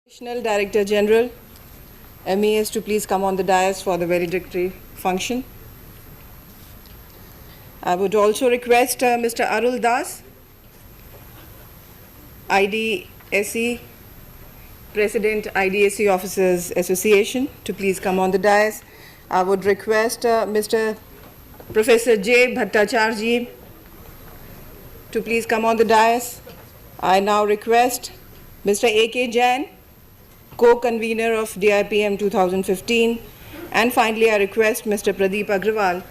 Additional Director General, MES, to please come on the dais for the valedictory function. I would also request Mr. Arul Das, IDSE, President IDSE Officers Association, to please come on the dais. I would request Mr. Professor J. Bhattacharjee to please come on the dais. I now request Mr. A.K. Jain, co-convener of DIPM 2015, and finally I request Mr. Pradeep Agrawal,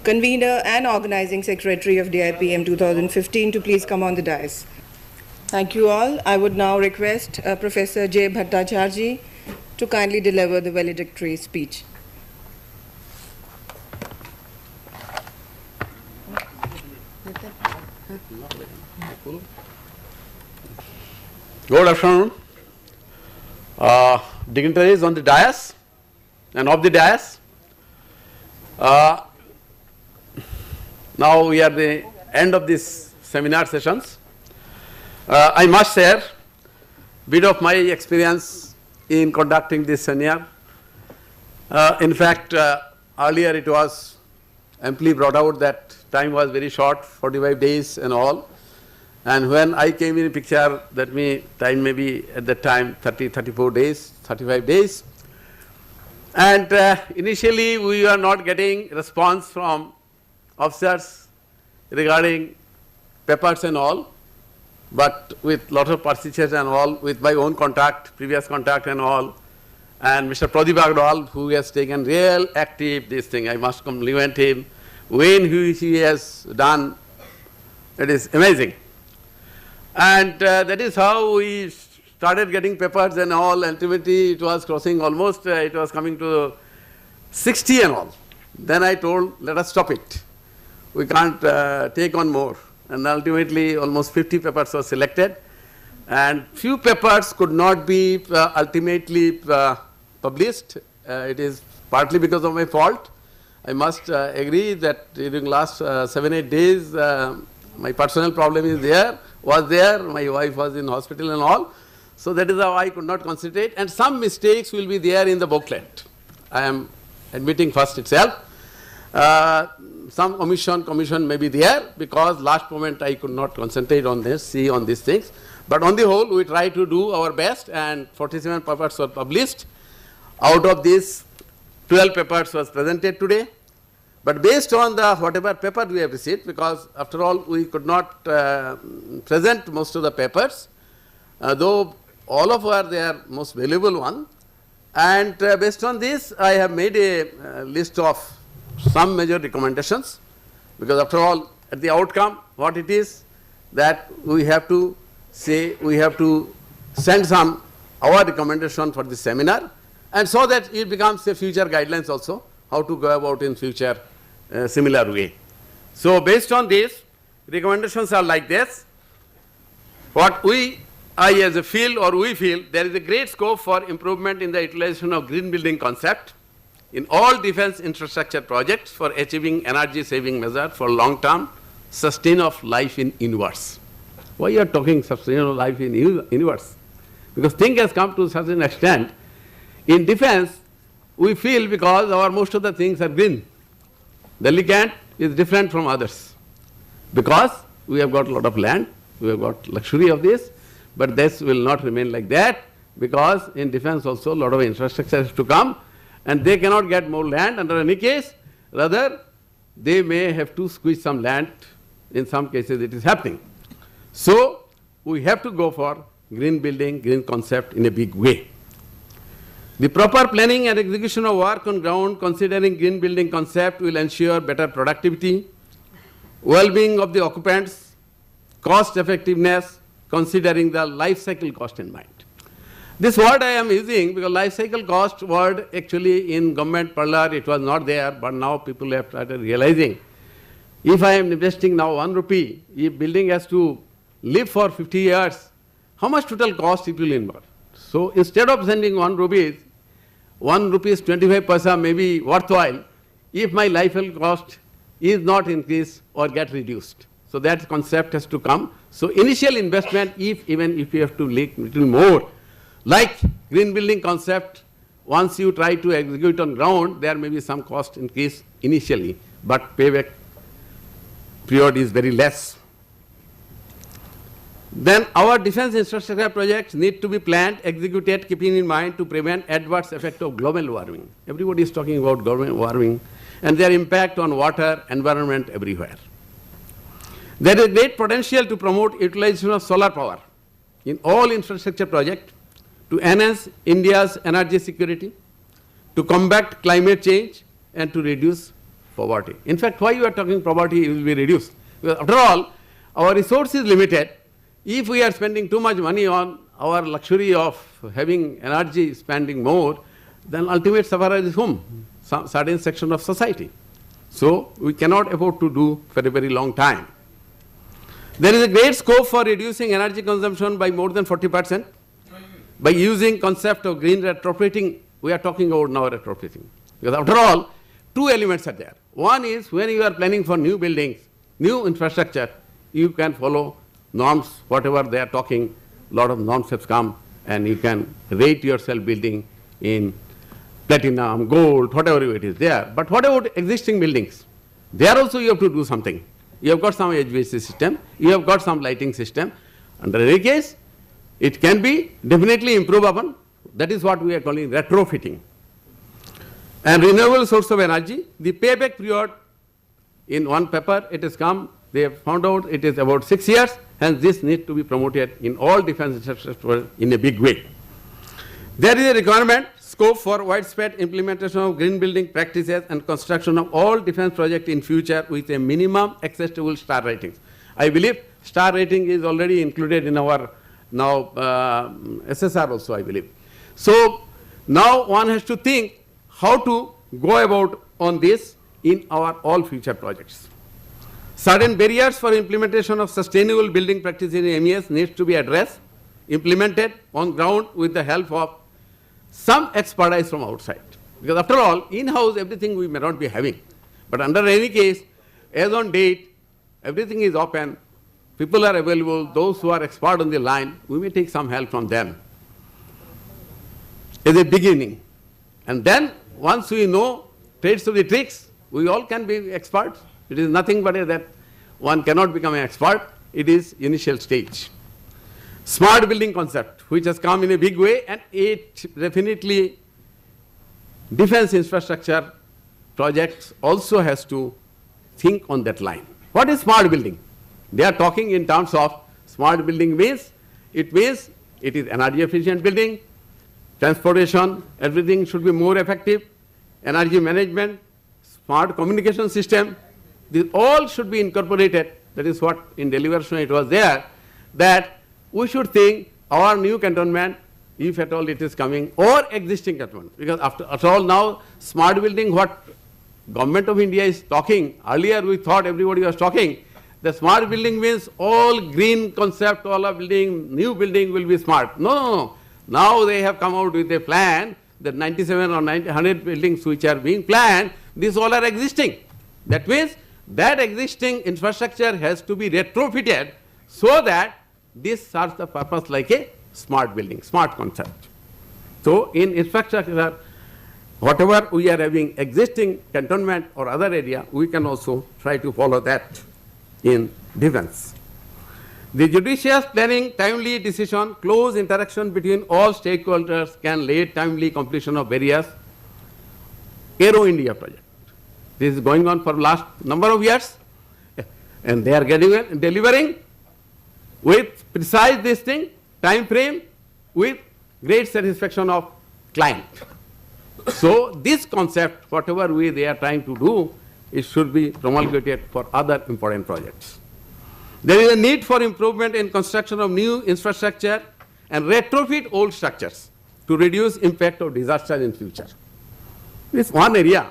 convener and organizing secretary of DIPM 2015, to please come on the dais. Thank you all. I would now request Professor J. Bhattacharjee to kindly deliver the valedictory speech. Good afternoon, dignitaries on the dais and off the dais. Now we are at the end of this seminar sessions. I must share a bit of my experience in conducting this seminar. In fact, earlier it was amply brought out that time was very short, 45 days and all. And when I came in picture, that time may be at that time 30, 34 days, 35 days. And initially we were not getting response from officers regarding papers and all. But with lot of persistence and all, with my own contact, previous contact and all, and Mr. Pradeep Agrawal, who has taken real active this thing, I must compliment him. When he has done, it is amazing. And that is how we started getting papers and all. Ultimately it was crossing almost, it was coming to 60 and all. Then I told, let us stop it. We can't take on more. And ultimately almost 50 papers were selected. And few papers could not be ultimately published. It is partly because of my fault. I must agree that during last 7-8 days, my personal problem was there, my wife was in hospital and all. So that is how I could not concentrate, and some mistakes will be there in the booklet. I am admitting first itself. Some commission may be there because last moment I could not concentrate on this, see on these things. But on the whole, we try to do our best, and 47 papers were published. Out of these, 12 papers was presented today. But based on the whatever paper we have received, because after all we could not present most of the papers, though all of are their most valuable one. And based on this, I have made a list of some major recommendations, because after all, at the outcome, what it is that we have to say, we have to send some our recommendation for the seminar, and so that it becomes a future guidelines also, how to go about in future similar way. So based on this, recommendations are like this. What I as a field, or we feel, there is a great scope for improvement in the utilization of green building concept in all defense infrastructure projects for achieving energy saving measure for long term sustain of life in universe. Why you are talking sustain of life in universe? Because thing has come to such an extent. In defense, we feel because our most of the things are green. Delhi Cant is different from others because we have got a lot of land, we have got luxury of this, but this will not remain like that, because in defense also a lot of infrastructure has to come, and they cannot get more land under any case. Rather, they may have to squeeze some land. In some cases it is happening. So we have to go for green building, green concept in a big way. The proper planning and execution of work on ground considering green building concept will ensure better productivity, well-being of the occupants, cost effectiveness considering the life cycle cost in mind. This word I am using because life cycle cost word actually in government parlor it was not there, but now people have started realizing, if I am investing now 1 rupee, if building has to live for 50 years, how much total cost it will involve? So instead of sending 1 rupee, 1 rupees 25 paisa may be worthwhile if my life cost is not increased or get reduced. So that concept has to come. So initial investment, even if you have to make little more, like green building concept, once you try to execute on ground, there may be some cost increase initially, but payback period is very less. Then our defense infrastructure projects need to be planned, executed, keeping in mind to prevent adverse effect of global warming. Everybody is talking about global warming and their impact on water, environment everywhere. There is great potential to promote utilization of solar power in all infrastructure projects to enhance India's energy security, to combat climate change, and to reduce poverty. In fact, why you are talking poverty will be reduced? Because after all, our resource is limited. If we are spending too much money on our luxury of having energy spending more, then ultimate sufferer is whom? Some certain section of society. So we cannot afford to do for a very long time. There is a great scope for reducing energy consumption by more than 40% by using concept of green retrofitting. We are talking about now retrofitting. Because after all, two elements are there. One is when you are planning for new buildings, new infrastructure, you can follow norms, whatever they are talking, lot of norms have come, and you can rate yourself building in platinum, gold, whatever it is there. But what about existing buildings? There also you have to do something. You have got some HVAC system, you have got some lighting system. Under any case, it can be definitely improved upon. That is what we are calling retrofitting. And renewable source of energy, the payback period in one paper, it has come, they have found out it is about 6 years, and this needs to be promoted in all defense infrastructure in a big way. There is a requirement, scope for widespread implementation of green building practices and construction of all defense projects in future with a minimum acceptable star ratings. I believe star rating is already included in our now SSR also, I believe. So now one has to think how to go about on this in our all future projects. Certain barriers for implementation of sustainable building practices in MES needs to be addressed, implemented on ground with the help of some expertise from outside. Because after all, in-house everything we may not be having. But under any case, as on date, everything is open, people are available, those who are expert on the line, we may take some help from them as a beginning. And then once we know trades of the tricks, we all can be experts. It is nothing but that one cannot become an expert. It is initial stage. Smart building concept, which has come in a big way, and it definitely defense infrastructure projects also has to think on that line. What is smart building? They are talking in terms of smart building means it is energy efficient building, transportation, everything should be more effective, energy management, smart communication system, these all should be incorporated. That is what in deliberation it was there, that we should think our new cantonment, if at all it is coming, or existing cantonment. Because after all now, smart building, what Government of India is talking, earlier we thought everybody was talking, the smart building means all green concept, all of building, new building will be smart. No. Now they have come out with a plan that 97 or 100 buildings which are being planned, these all are existing. That means that existing infrastructure has to be retrofitted so that this serves the purpose like a smart building, smart concept. So in infrastructure, whatever we are having existing cantonment or other area, we can also try to follow that in defense. The judicious planning, timely decision, close interaction between all stakeholders can lead timely completion of various Aero India project. This is going on for last number of years, and they are delivering with precise this thing, time frame, with great satisfaction of client. So this concept, whatever way they are trying to do, it should be promulgated for other important projects. There is a need for improvement in construction of new infrastructure and retrofit old structures to reduce impact of disasters in future. This one area,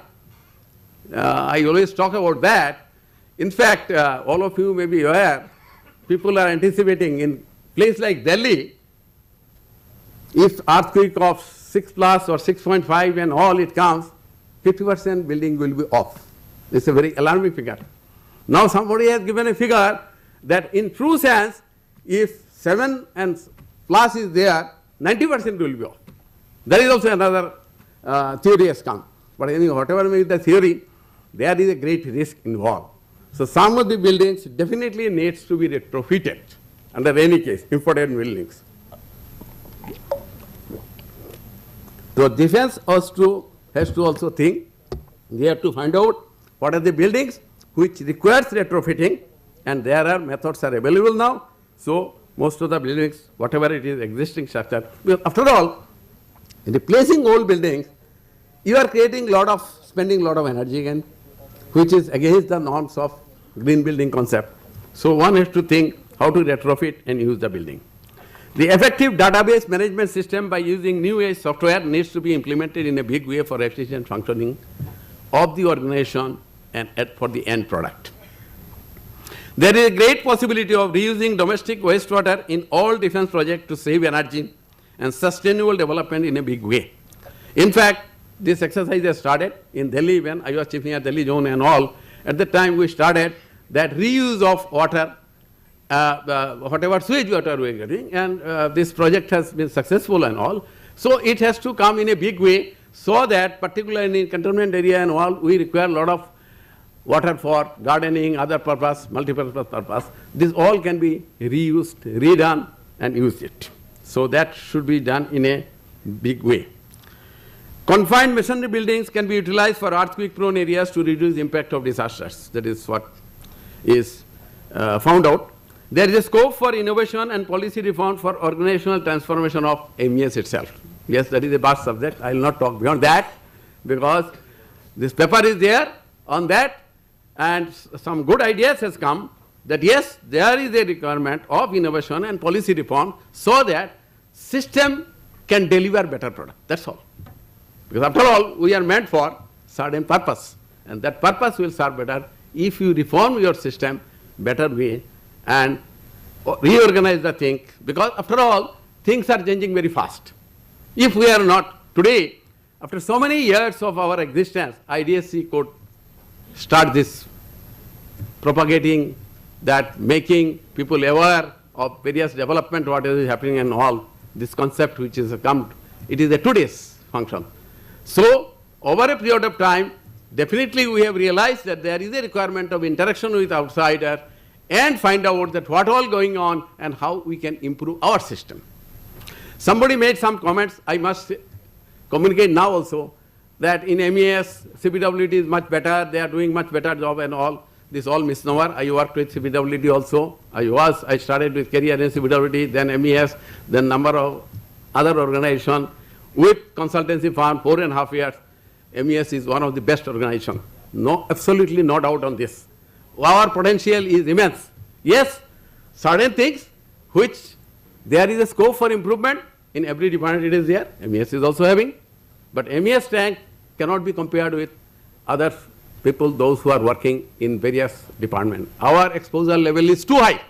I always talk about that. In fact, all of you may be aware, people are anticipating in place like Delhi, if earthquake of 6 plus or 6.5 and all it comes, 50% building will be off. It's a very alarming figure. Now somebody has given a figure that in true sense, if 7 and plus is there, 90% will be off. There is also another theory has come. But anyway, whatever may be the theory, there is a great risk involved. So some of the buildings definitely needs to be retrofitted under any case, important buildings. So defense has to also think, we have to find out what are the buildings which requires retrofitting, and there are methods are available now. So most of the buildings, whatever it is existing structure, because after all, replacing old buildings, you are spending a lot of energy again, which is against the norms of green building concept. So one has to think how to retrofit and use the building. The effective database management system by using new age software needs to be implemented in a big way for efficient functioning of the organization and for the end product. There is a great possibility of reusing domestic wastewater in all defense projects to save energy and sustainable development in a big way. In fact, this exercise has started in Delhi when I was chief engineer Delhi zone and all. At the time we started that reuse of water, whatever sewage water we are getting, and this project has been successful and all. So it has to come in a big way, so that particularly in cantonment area and all, we require a lot of water for gardening, other purpose, multi-purpose purpose. This all can be reused, redone and used it. So that should be done in a big way. Confined masonry buildings can be utilized for earthquake-prone areas to reduce impact of disasters. That is what is found out. There is a scope for innovation and policy reform for organizational transformation of MES itself. Yes, that is a vast subject. I will not talk beyond that, because this paper is there on that, and some good ideas has come that yes, there is a requirement of innovation and policy reform so that system can deliver better product. That's all. Because after all, we are meant for certain purpose, and that purpose will serve better if you reform your system better way and reorganize the thing, because after all, things are changing very fast. If we are not today, after so many years of our existence, IDSC could start this propagating, that making people aware of various development, what is happening and all, this concept which is come, it is a today's function. So over a period of time, definitely we have realized that there is a requirement of interaction with outsider and find out that what all going on and how we can improve our system. Somebody made some comments, I must communicate now also, that in MES, CPWD is much better, they are doing much better job and all. This all misnomer. I worked with CPWD also. I started with career in CPWD, then MES, then number of other organizations with consultancy firm, 4.5 years. MES is one of the best organizations. No, absolutely no doubt on this. Our potential is immense. Yes, certain things which there is a scope for improvement in every department it is there. MES is also having, but MES tank cannot be compared with other people, those who are working in various departments. Our exposure level is too high.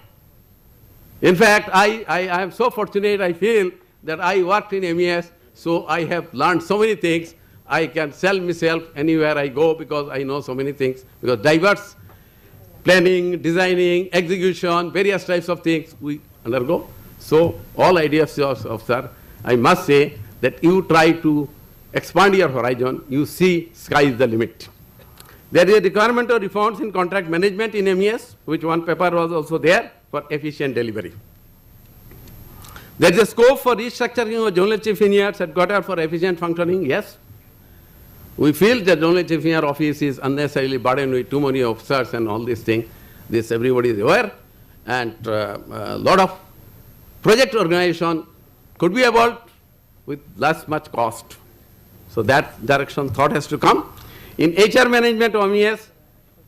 In fact, I am so fortunate, I feel that I worked in MES, so I have learned so many things. I can sell myself anywhere I go because I know so many things, because diverse planning, designing, execution, various types of things we undergo. So all ideas of sir, I must say that you try to expand your horizon, you see sky is the limit. There is a requirement of reforms in contract management in MES, which one paper was also there for efficient delivery. There is a scope for restructuring of General Chief Engineers headquarters for efficient functioning, yes. We feel that General Chief Engineer office is unnecessarily burdened with too many officers and all these things. This everybody is aware, and a lot of project organization could be evolved with less much cost. So that direction thought has to come. In HR management of MES,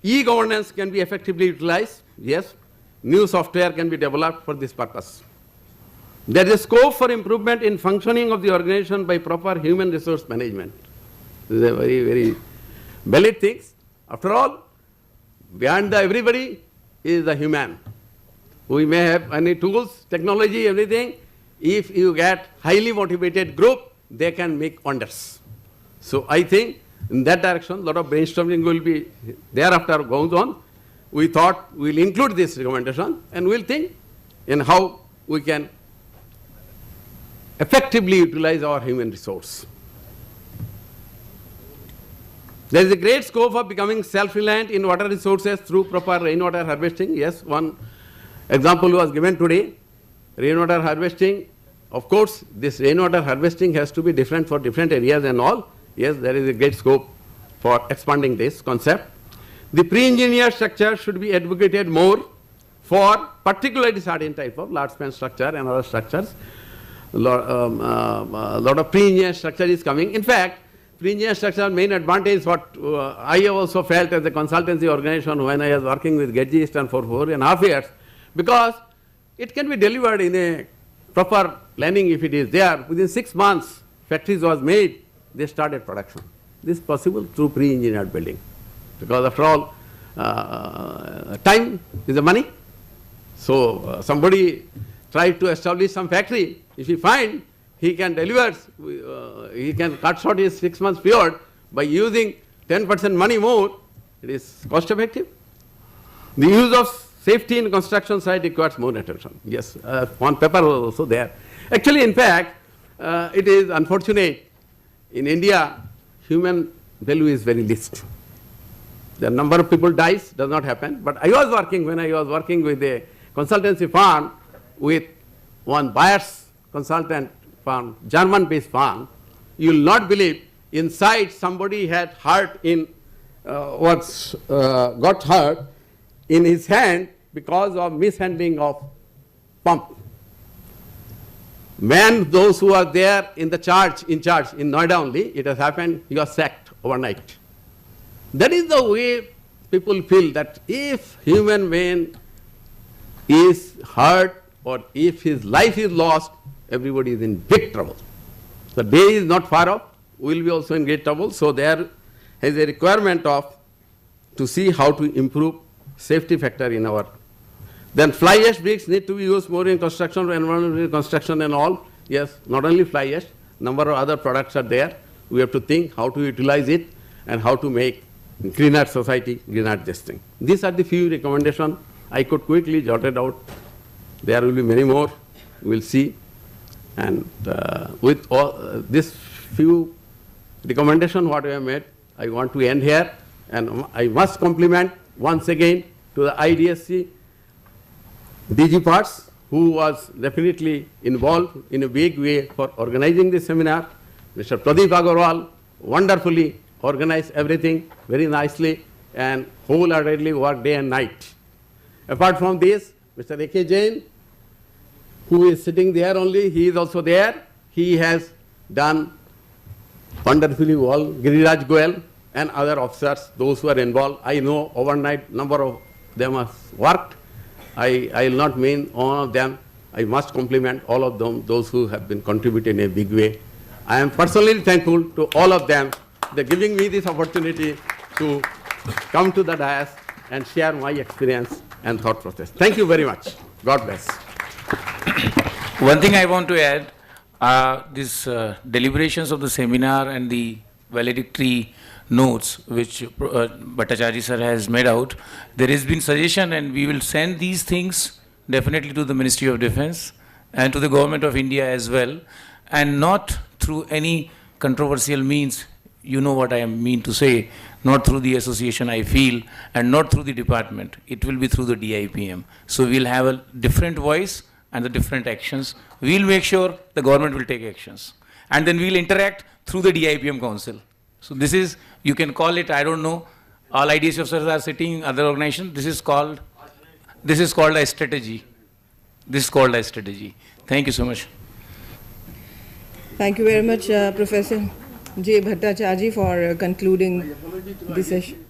e-governance can be effectively utilized, yes. New software can be developed for this purpose. There is a scope for improvement in functioning of the organization by proper human resource management. This is a very, very valid thing. After all, beyond the everybody is the human. We may have any tools, technology, everything. If you get highly motivated group, they can make wonders. So I think in that direction, a lot of brainstorming will be thereafter goes on. we thought we'll include this recommendation and we'll think in how we can effectively utilize our human resource. There is a great scope of becoming self-reliant in water resources through proper rainwater harvesting. Yes, one example was given today. Rainwater harvesting, of course, this rainwater harvesting has to be different for different areas and all. Yes, there is a great scope for expanding this concept. The pre-engineered structure should be advocated more for particularly certain type of large span structure and other structures. A lot of pre-engineered structure is coming. In fact, pre-engineered structure main advantage what I have also felt as a consultancy organization when I was working with Getty Eastern for 4.5 years, because it can be delivered in a proper planning if it is there. Within 6 months, factories was made, they started production. This is possible through pre-engineered building, because after all, time is the money. So somebody tried to establish some factory. If he find he can deliver, he can cut short his 6 months period by using 10% money more, it is cost effective. The use of safety in construction site requires more attention. Yes, on paper was also there. Actually, in fact, it is unfortunate in India, human value is very least. The number of people dies does not happen. But I was working, when I was working with a consultancy firm, with one buyer's consultant firm, German-based firm, you will not believe, inside somebody had hurt in, got hurt in his hand because of mishandling of pump. Man, those who are there in charge in Noida only, it has happened, he was sacked overnight. That is the way people feel, that if human being is hurt or if his life is lost, everybody is in big trouble. The day is not far off, we will be also in great trouble. So there is a requirement of to see how to improve safety factor in our. Then fly ash bricks need to be used more in construction, environmental construction and all. Yes, not only fly ash, number of other products are there. We have to think how to utilize it and how to make greener society, greener this thing. These are the few recommendations I could quickly jot it out. There will be many more, we will see. And with all this few recommendations what I have made, I want to end here. And I must compliment once again to the IDSC DG Parts, who was definitely involved in a big way for organizing this seminar. Mr. Pradeep Agarwal wonderfully organized everything very nicely and wholeheartedly worked day and night. Apart from this, Mr. A.K. Jain, who is sitting there only, he is also there. He has done wonderfully well. Giriraj Goel and other officers, those who are involved, I know overnight number of them have worked. I will not mean all of them. I must compliment all of them, those who have been contributing in a big way. I am personally thankful to all of them for giving me this opportunity to come to the dais and share my experience and thought process. Thank you very much. God bless. One thing I want to add, these deliberations of the seminar and the valedictory notes which Bhattacharya sir has made out, there has been suggestion and we will send these things definitely to the Ministry of Defence and to the Government of India as well, and not through any controversial means, you know what I mean to say, not through the association I feel and not through the department, it will be through the DIPM. So we'll have a different voice and the different actions. We'll make sure the government will take actions. And then we'll interact through the DIPM council. So this is, you can call it, I don't know, all IDSC officers are sitting, other organizations, this is called a strategy. This is called a strategy. Thank you so much. Thank you very much, Professor J. Bhattacharya, for concluding this session.